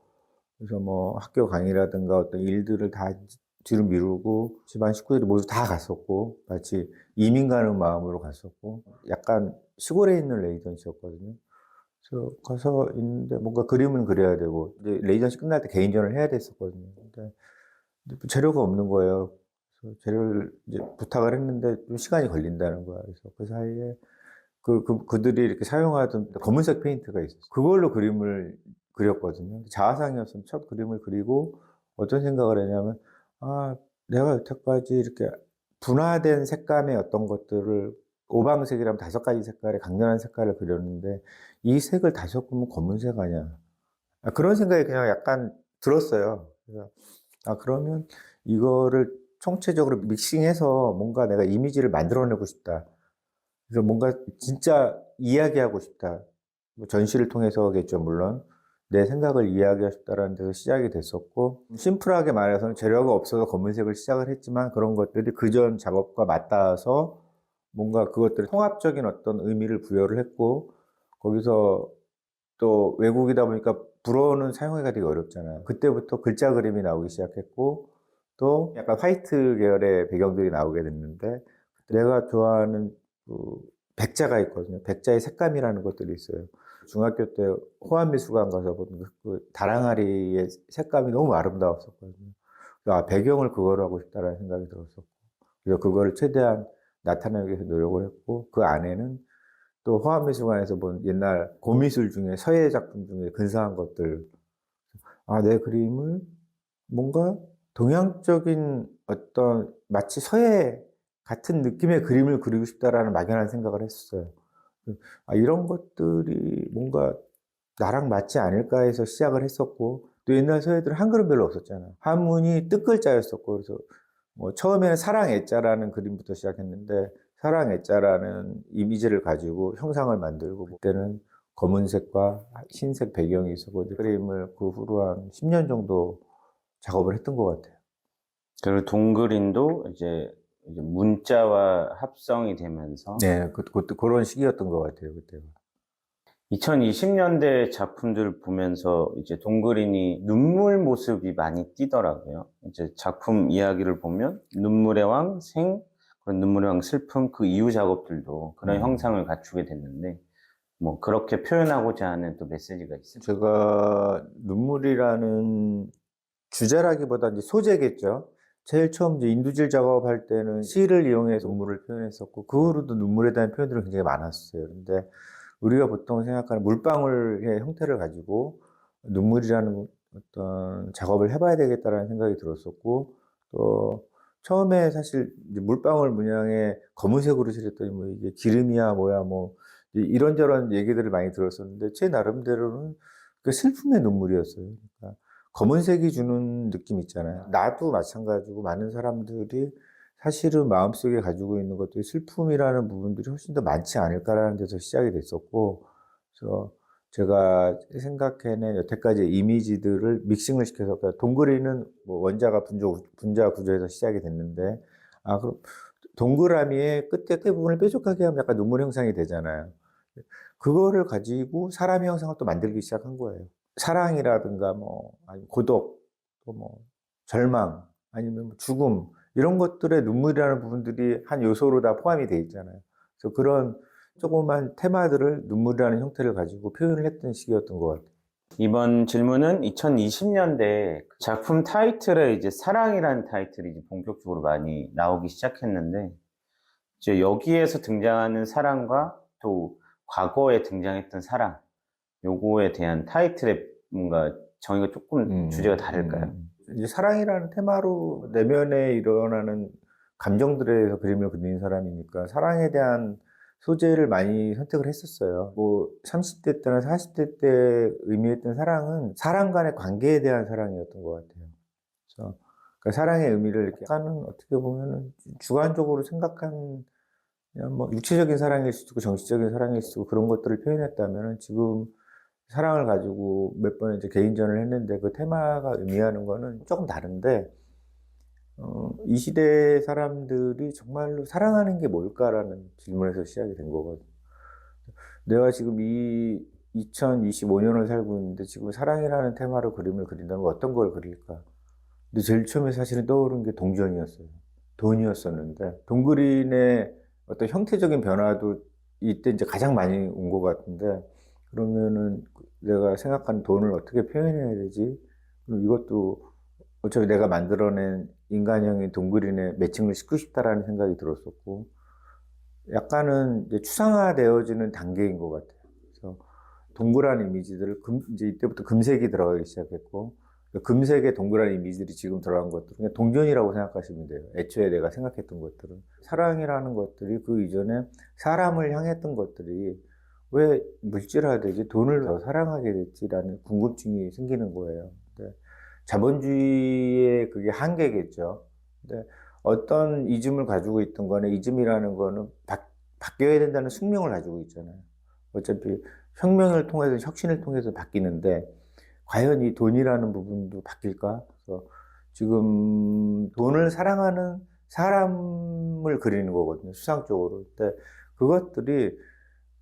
Speaker 2: 그래서 뭐 학교 강의라든가 어떤 일들을 다 뒤로 미루고 집안 식구들이 모두 다 갔었고, 마치 이민 가는 마음으로 갔었고, 약간 시골에 있는 레이던시였거든요. 그래서 가서 있는데 뭔가 그림은 그려야 되고, 이제 레이던시 끝날 때 개인전을 해야 됐었거든요. 근데 재료가 없는 거예요. 그래서 재료를 이제 부탁을 했는데 좀 시간이 걸린다는 거야. 그래서 그 사이에 그들이 이렇게 사용하던 검은색 페인트가 있었어요. 그걸로 그림을 그렸거든요. 자화상이었으면 첫 그림을 그리고 어떤 생각을 했냐면, 내가 여태까지 이렇게 분화된 색감의 어떤 것들을 오방색이라면 5가지 색깔의 강렬한 색깔을 그렸는데 이 색을 다 섞으면 검은색 아니야. 그런 생각이 그냥 약간 들었어요. 그래서 그러면 이거를 총체적으로 믹싱해서 뭔가 내가 이미지를 만들어내고 싶다. 그래서 뭔가 진짜 이야기하고 싶다. 뭐 전시를 통해서겠죠, 물론. 내 생각을 이야기하고 싶다라는 데서 시작이 됐었고, 심플하게 말해서는 재료가 없어서 검은색을 시작을 했지만 그런 것들이 그전 작업과 맞닿아서 뭔가 그것들이 통합적인 어떤 의미를 부여를 했고, 거기서 또 외국이다 보니까 불어는 사용하기가 되게 어렵잖아요. 그때부터 글자 그림이 나오기 시작했고, 또 약간 화이트 계열의 배경들이 나오게 됐는데, 내가 좋아하는 그 백자가 있거든요. 백자의 색감이라는 것들이 있어요. 중학교 때 호암미술관 가서 본 그 다랑아리의 색감이 너무 아름다웠었거든요. 그래서 배경을 그거로 하고 싶다라는 생각이 들었었고, 그래서 그거를 최대한 나타내기 위해서 노력을 했고, 그 안에는 또 호암미술관에서 본 옛날 고미술 중에 서예 작품 중에 근사한 것들, 내 그림을 뭔가 동양적인 어떤 마치 서예 같은 느낌의 그림을 그리고 싶다라는 막연한 생각을 했었어요. 이런 것들이 뭔가 나랑 맞지 않을까 해서 시작을 했었고, 또 옛날 서예들은 한글은 별로 없었잖아요. 한문이 뜻글자였었고, 그래서 뭐 처음에는 사랑애자라는 그림부터 시작했는데, 사랑애자라는 이미지를 가지고 형상을 만들고, 그때는 검은색과 흰색 배경이 있었고, 그림을 그 후로 한 10년 정도 작업을 했던 것 같아요.
Speaker 1: 그리고 동굴인도 이제 문자와 합성이 되면서
Speaker 2: 네, 그것도 그런 시기였던 것 같아요, 그때가.
Speaker 1: 2020년대 작품들 보면서 이제 동굴인이 눈물 모습이 많이 띄더라고요. 이제 작품 이야기를 보면 눈물의 왕, 생, 그런 눈물의 왕 슬픔, 그 이후 작업들도 그런 형상을 갖추게 됐는데, 뭐 그렇게 표현하고자 하는 또 메시지가 있을까요?
Speaker 2: 제가 눈물이라는 주제라기보다 이제 소재겠죠. 제일 처음 이제 인두질 작업할 때는 시를 이용해서 눈물을 표현했었고, 그 후로도 눈물에 대한 표현들이 굉장히 많았어요. 근데 우리가 보통 생각하는 물방울의 형태를 가지고 눈물이라는 어떤 작업을 해봐야 되겠다라는 생각이 들었었고, 또 처음에 사실 이제 물방울 문양의 검은색으로 칠했더니 뭐 이게 기름이야 뭐야 뭐 이런저런 얘기들을 많이 들었었는데, 제 나름대로는 그 슬픔의 눈물이었어요. 그러니까 검은색이 주는 느낌 있잖아요. 나도 마찬가지고 많은 사람들이 사실은 마음속에 가지고 있는 것들이 슬픔이라는 부분들이 훨씬 더 많지 않을까라는 데서 시작이 됐었고, 그래서 제가 생각해낸 여태까지 이미지들을 믹싱을 시켜서, 그러니까 동그리는 뭐 원자가 분자 구조에서 시작이 됐는데, 그럼 동그라미의 끝에 부분을 뾰족하게 하면 약간 눈물 형상이 되잖아요. 그거를 가지고 사람의 형상을 또 만들기 시작한 거예요. 사랑이라든가 뭐 아니면 고독, 또 뭐 절망, 아니면 뭐 죽음, 이런 것들의 눈물이라는 부분들이 한 요소로 다 포함이 돼 있잖아요. 그래서 그런 조그만 테마들을 눈물이라는 형태를 가지고 표현을 했던 시기였던 것 같아요.
Speaker 1: 이번 질문은 2020년대 작품 타이틀에 이제 사랑이라는 타이틀이 이제 본격적으로 많이 나오기 시작했는데, 이제 여기에서 등장하는 사랑과 또 과거에 등장했던 사랑, 요거에 대한 타이틀의 뭔가 정의가 조금 주제가 다를까요?
Speaker 2: 이제 사랑이라는 테마로 내면에 일어나는 감정들에 대해서 그림을 그리는 사람이니까 사랑에 대한 소재를 많이 선택을 했었어요. 뭐 30대 때나 40대 때 의미했던 사랑은 사람 간의 관계에 대한 사랑이었던 것 같아요. 그래서 그러니까 사랑의 의미를 이렇게 약간은 어떻게 보면은 주관적으로 생각한 그냥 뭐 육체적인 사랑일 수도 있고 정신적인 사랑일 수도 있고 그런 것들을 표현했다면 지금 사랑을 가지고 몇 번 이제 개인전을 했는데 그 테마가 의미하는 거는 조금 다른데 이 시대 사람들이 정말로 사랑하는 게 뭘까라는 질문에서 시작이 된 거거든요. 내가 지금 이 2025년을 살고 있는데 지금 사랑이라는 테마로 그림을 그린다면 어떤 걸 그릴까? 근데 제일 처음에 사실은 떠오른 게 동전이었어요. 돈이었었는데 동그린의 어떤 형태적인 변화도 이때 이제 가장 많이 온 것 같은데 그러면은 내가 생각하는 돈을 어떻게 표현해야 되지? 그럼 이것도 어차피 내가 만들어낸 인간형인 동그린에 매칭을 시키고 싶다라는 생각이 들었었고 약간은 이제 추상화되어지는 단계인 것 같아요. 그래서 동그란 이미지들을 이제 이때부터 금색이 들어가기 시작했고 금색의 동그란 이미지들이 지금 들어간 것들은 그냥 동전이라고 생각하시면 돼요. 애초에 내가 생각했던 것들은 사랑이라는 것들이 그 이전에 사람을 향했던 것들이 왜 물질화되지 돈을 더 사랑하게 됐지라는 궁금증이 생기는 거예요. 근데 자본주의의 그게 한계겠죠. 근데 어떤 이즘을 가지고 있던 거는 이즘이라는 거는 바뀌어야 된다는 숙명을 가지고 있잖아요. 어차피 혁명을 통해서 혁신을 통해서 바뀌는데 과연 이 돈이라는 부분도 바뀔까? 그래서 지금 돈을 사랑하는 사람을 그리는 거거든요. 수상적으로. 근데 그것들이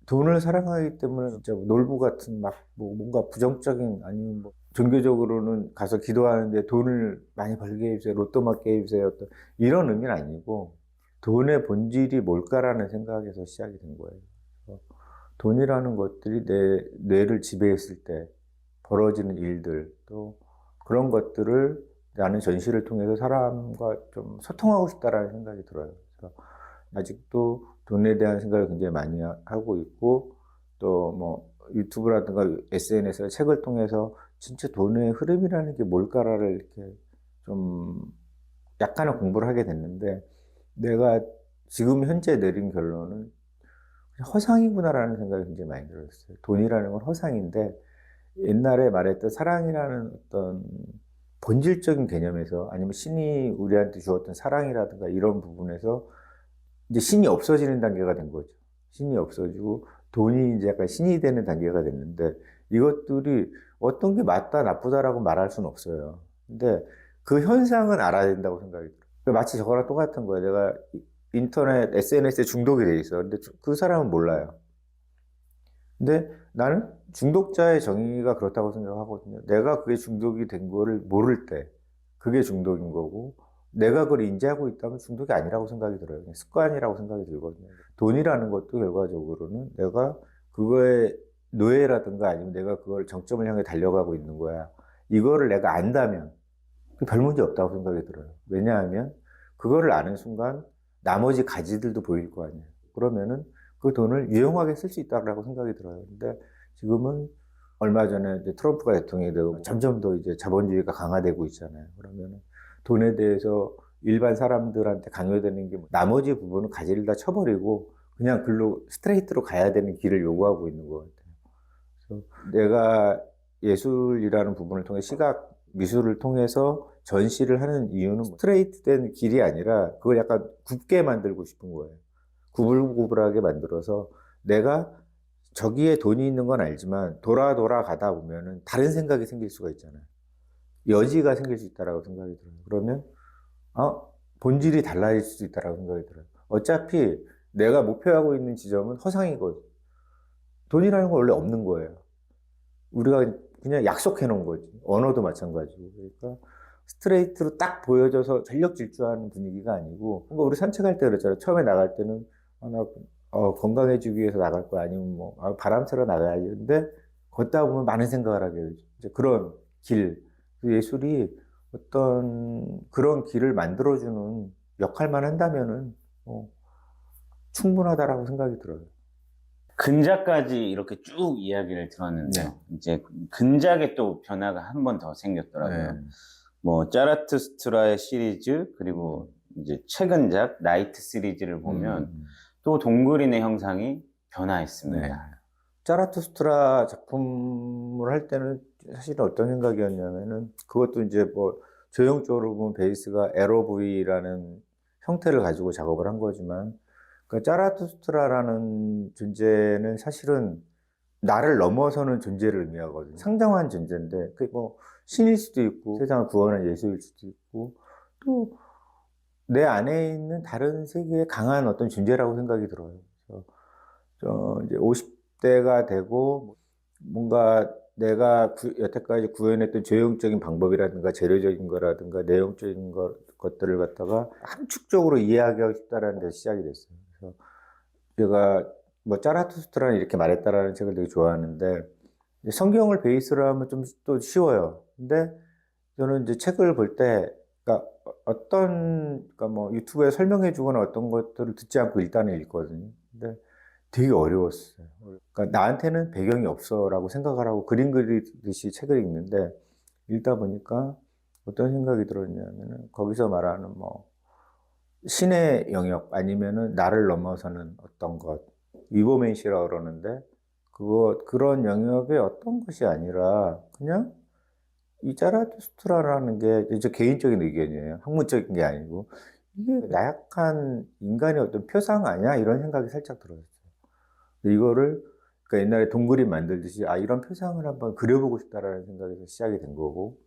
Speaker 2: 돈을 사랑하기 때문에 진짜 놀부 같은 막 뭐 뭔가 부정적인 아니면 뭐 종교적으로는 가서 기도하는데 돈을 많이 벌게 해주세요. 로또 맞게 해주세요. 어떤 이런 의미는 아니고 돈의 본질이 뭘까라는 생각에서 시작이 된 거예요. 그래서 돈이라는 것들이 내 뇌를 지배했을 때 벌어지는 일들 또 그런 것들을 나는 전시를 통해서 사람과 좀 소통하고 싶다라는 생각이 들어요. 그래서 아직도 돈에 대한 생각을 굉장히 많이 하고 있고 또 뭐 유튜브라든가 SNS나 책을 통해서 진짜 돈의 흐름이라는 게 뭘까를 이렇게 좀 약간은 공부를 하게 됐는데 내가 지금 현재 내린 결론은 허상이구나라는 생각이 굉장히 많이 들었어요. 돈이라는 건 허상인데 옛날에 말했던 사랑이라는 어떤 본질적인 개념에서 아니면 신이 우리한테 주었던 사랑이라든가 이런 부분에서 이제 신이 없어지는 단계가 된 거죠. 신이 없어지고 돈이 이제 약간 신이 되는 단계가 됐는데 이것들이 어떤 게 맞다 나쁘다라고 말할 수는 없어요. 근데 그 현상은 알아야 된다고 생각이 들어요. 마치 저거랑 똑같은 거예요. 내가 인터넷 SNS에 중독이 돼 있어. 근데 그 사람은 몰라요. 근데 나는 중독자의 정의가 그렇다고 생각하거든요. 내가 그게 중독이 된 거를 모를 때 그게 중독인 거고 내가 그걸 인지하고 있다면 중독이 아니라고 생각이 들어요. 그냥 습관이라고 생각이 들거든요. 돈이라는 것도 결과적으로는 내가 그거에 노예라든가 아니면 내가 그걸 정점을 향해 달려가고 있는 거야. 이거를 내가 안다면 별 문제 없다고 생각이 들어요. 왜냐하면 그거를 아는 순간 나머지 가지들도 보일 거 아니에요. 그러면은 그 돈을 유용하게 쓸 수 있다고 생각이 들어요. 근데 지금은 얼마 전에 이제 트럼프가 대통령이 되고 점점 더 이제 자본주의가 강화되고 있잖아요. 그러면 돈에 대해서 일반 사람들한테 강요되는 게 나머지 부분은 가지를 다 쳐버리고 그냥 글로 스트레이트로 가야 되는 길을 요구하고 있는 것 같아요. 그래서 내가 예술이라는 부분을 통해 시각, 미술을 통해서 전시를 하는 이유는 스트레이트 된 길이 아니라 그걸 약간 굽게 만들고 싶은 거예요. 구불구불하게 만들어서 내가 저기에 돈이 있는 건 알지만 돌아가다 보면은 다른 생각이 생길 수가 있잖아요. 여지가 생길 수 있다라고 생각이 들어요. 그러면 본질이 달라질 수 있다라고 생각이 들어요. 어차피 내가 목표하고 있는 지점은 허상이거든. 돈이라는 건 원래 없는 거예요. 우리가 그냥 약속해 놓은 거지. 언어도 마찬가지고. 그러니까 스트레이트로 딱 보여져서 전력 질주하는 분위기가 아니고, 뭔가 우리 산책할 때 그랬잖아요. 처음에 나갈 때는, 나 건강해지기 위해서 나갈 거야. 아니면 뭐, 바람 쐬러 나가야지. 근데 걷다 보면 많은 생각을 하게 되죠. 이제 그런 길, 그 예술이 어떤 그런 길을 만들어주는 역할만 한다면은 충분하다라고 생각이 들어요.
Speaker 1: 근작까지 이렇게 쭉 이야기를 들었는데요. 이제 근작에 또 변화가 한 번 더 생겼더라고요.
Speaker 2: 네.
Speaker 1: 뭐 짜라투스트라의 시리즈 그리고 이제 최근작 나이트 시리즈를 보면 또 동굴인의 형상이 변화했습니다.
Speaker 2: 네. 짜라투스트라 작품을 할 때는 사실은 어떤 생각이었냐면은 그것도 이제 뭐 조형적으로 보면 베이스가 LOV라는 형태를 가지고 작업을 한 거지만 그러니까 짜라투스트라라는 존재는 사실은 나를 넘어서는 존재를 의미하거든요. 상정한 존재인데 그게 뭐 신일 수도 있고 세상을 구원한 예수일 수도 있고 또 내 안에 있는 다른 세계의 강한 어떤 존재라고 생각이 들어요. 그래서 저 이제 50대가 되고 뭔가 내가 여태까지 구현했던 조형적인 방법이라든가 재료적인 거라든가 내용적인 것들을 갖다가 함축적으로 이해하기 싶다라는 데서 시작이 됐어요. 그래서 제가 뭐 짜라투스트라는 이렇게 말했다라는 책을 되게 좋아하는데 성경을 베이스로 하면 좀 또 쉬워요. 근데 저는 이제 책을 볼 때 그러니까 그러니까 뭐 유튜브에 설명해 주거나 어떤 것들을 듣지 않고 일단은 읽거든요. 근데 되게 어려웠어요. 그러니까 나한테는 배경이 없어라고 생각을 하고 그림 그리듯이 책을 읽는데 읽다 보니까 어떤 생각이 들었냐면은 거기서 말하는 뭐 신의 영역 아니면은 나를 넘어서는 어떤 것 위보맨시라고 그러는데 그런 영역의 어떤 것이 아니라 그냥 이 자라투스트라라는 게 이제 개인적인 의견이에요. 학문적인 게 아니고 이게 나약한 인간의 어떤 표상 아니야? 이런 생각이 살짝 들었어요. 이거를 그러니까 옛날에 동그림 만들듯이 이런 표상을 한번 그려보고 싶다라는 생각에서 시작이 된 거고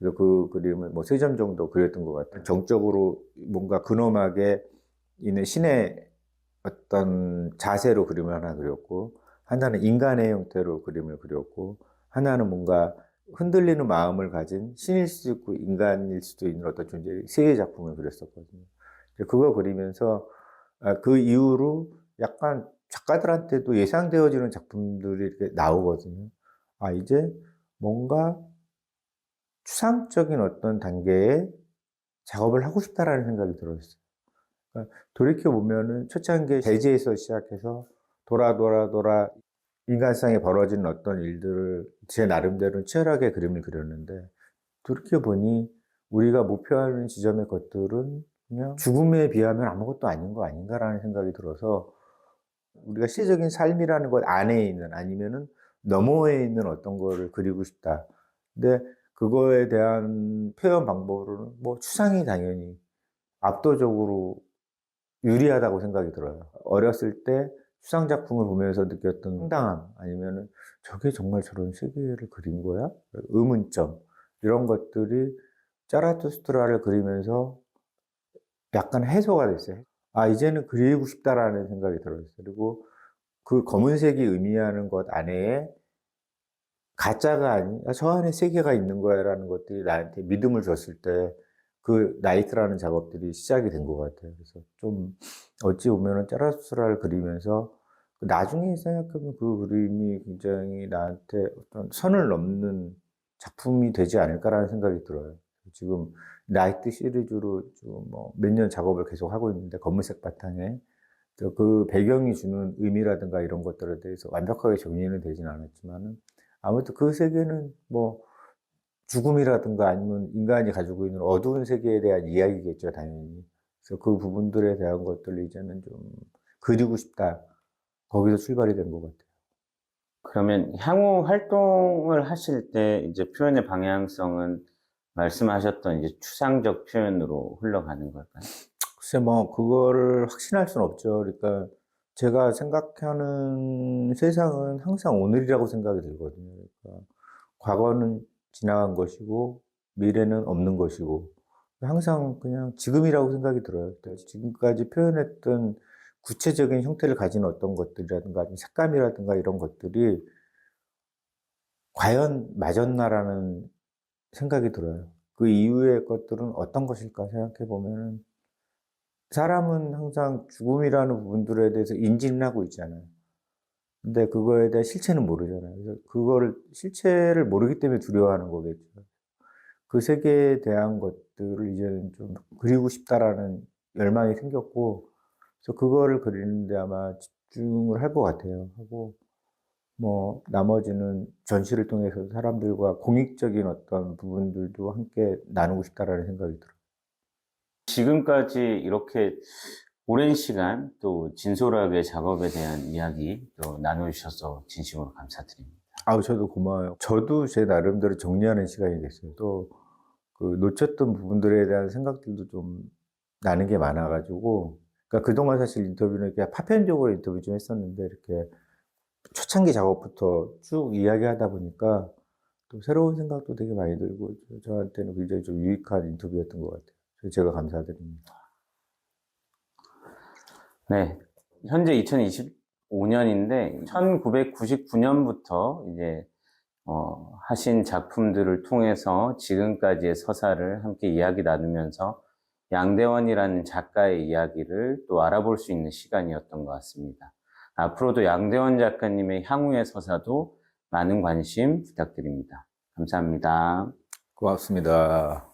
Speaker 2: 그래서 그 그림을 뭐 3점 정도 그렸던 것 같아요. 정적으로 뭔가 근엄하게 있는 신의 어떤 자세로 그림을 하나 그렸고 하나는 인간의 형태로 그림을 그렸고 하나는 뭔가 흔들리는 마음을 가진 신일 수도 있고 인간일 수도 있는 어떤 존재의 세 개의 작품을 그렸었거든요. 그거 그리면서 그 이후로 약간 작가들한테도 예상되어지는 작품들이 이렇게 나오거든요. 이제 뭔가 추상적인 어떤 단계의 작업을 하고 싶다라는 생각이 들었어요. 그러니까 돌이켜보면은 초창기에 대지에서 시작해서 돌아 인간상에 벌어진 어떤 일들을 제 나름대로 치열하게 그림을 그렸는데 돌이켜보니 우리가 목표하는 지점의 것들은 그냥 죽음에 비하면 아무것도 아닌 거 아닌가라는 생각이 들어서 우리가 실제적인 삶이라는 것 안에 있는 아니면은 너머에 있는 어떤 거를 그리고 싶다. 근데 그거에 대한 표현 방법으로는 뭐 추상이 당연히 압도적으로 유리하다고 생각이 들어요. 어렸을 때 추상 작품을 보면서 느꼈던 황당함 아니면은 저게 정말 저런 세계를 그린 거야? 의문점 이런 것들이 짜라투스트라를 그리면서 약간 해소가 됐어요. 이제는 그리고 싶다라는 생각이 들었어요. 그리고 그 검은색이 의미하는 것 안에 가짜가 아닌, 저 안에 세계가 있는 거야라는 것들이 나한테 믿음을 줬을 때 그 나이트라는 작업들이 시작이 된 것 같아요. 그래서 좀 어찌 보면은 짜라투스라를 그리면서 나중에 생각하면 그 그림이 굉장히 나한테 어떤 선을 넘는 작품이 되지 않을까라는 생각이 들어요. 지금 나이트 시리즈로 뭐 몇 년 작업을 계속 하고 있는데 검은색 바탕에 그 배경이 주는 의미라든가 이런 것들에 대해서 완벽하게 정리는 되진 않았지만은 아무튼 그 세계는 뭐 죽음이라든가 아니면 인간이 가지고 있는 어두운 세계에 대한 이야기겠죠, 당연히. 그래서 그 부분들에 대한 것들을 이제는 좀 그리고 싶다. 거기서 출발이 된 것 같아요.
Speaker 1: 그러면 향후 활동을 하실 때 이제 표현의 방향성은 말씀하셨던 이제 추상적 표현으로 흘러가는 걸까요?
Speaker 2: 글쎄, 뭐, 그거를 확신할 수는 없죠. 그러니까 제가 생각하는 세상은 항상 오늘이라고 생각이 들거든요. 그러니까 과거는 지나간 것이고, 미래는 없는 것이고, 항상 그냥 지금이라고 생각이 들어요. 지금까지 표현했던 구체적인 형태를 가진 어떤 것들이라든가, 색감이라든가 이런 것들이 과연 맞았나라는 생각이 들어요. 그 이후의 것들은 어떤 것일까 생각해 보면은 사람은 항상 죽음이라는 부분들에 대해서 인지는 하고 있잖아요. 근데 그거에 대한 실체는 모르잖아요. 그래서 그거를 실체를 모르기 때문에 두려워하는 거겠죠. 그 세계에 대한 것들을 이제는 좀 그리고 싶다라는 열망이 생겼고, 그래서 그거를 그리는데 아마 집중을 할 것 같아요. 하고 뭐 나머지는 전시를 통해서 사람들과 공익적인 어떤 부분들도 함께 나누고 싶다라는 생각이 들어요.
Speaker 1: 지금까지 이렇게 오랜 시간 또 진솔하게 작업에 대한 이야기 또 나눠주셔서 진심으로 감사드립니다.
Speaker 2: 아우, 저도 고마워요. 저도 제 나름대로 정리하는 시간이 됐어요. 또 그 놓쳤던 부분들에 대한 생각들도 좀 나는 게 많아가지고, 그러니까 그동안 사실 인터뷰는 이렇게 파편적으로 인터뷰 좀 했었는데, 이렇게 초창기 작업부터 쭉 이야기하다 보니까 또 새로운 생각도 되게 많이 들고, 저한테는 굉장히 좀 유익한 인터뷰였던 것 같아요. 그래서 제가 감사드립니다.
Speaker 1: 네. 현재 2025년인데 1999년부터 이제 하신 작품들을 통해서 지금까지의 서사를 함께 이야기 나누면서 양대원이라는 작가의 이야기를 또 알아볼 수 있는 시간이었던 것 같습니다. 앞으로도 양대원 작가님의 향후의 서사도 많은 관심 부탁드립니다. 감사합니다.
Speaker 2: 고맙습니다.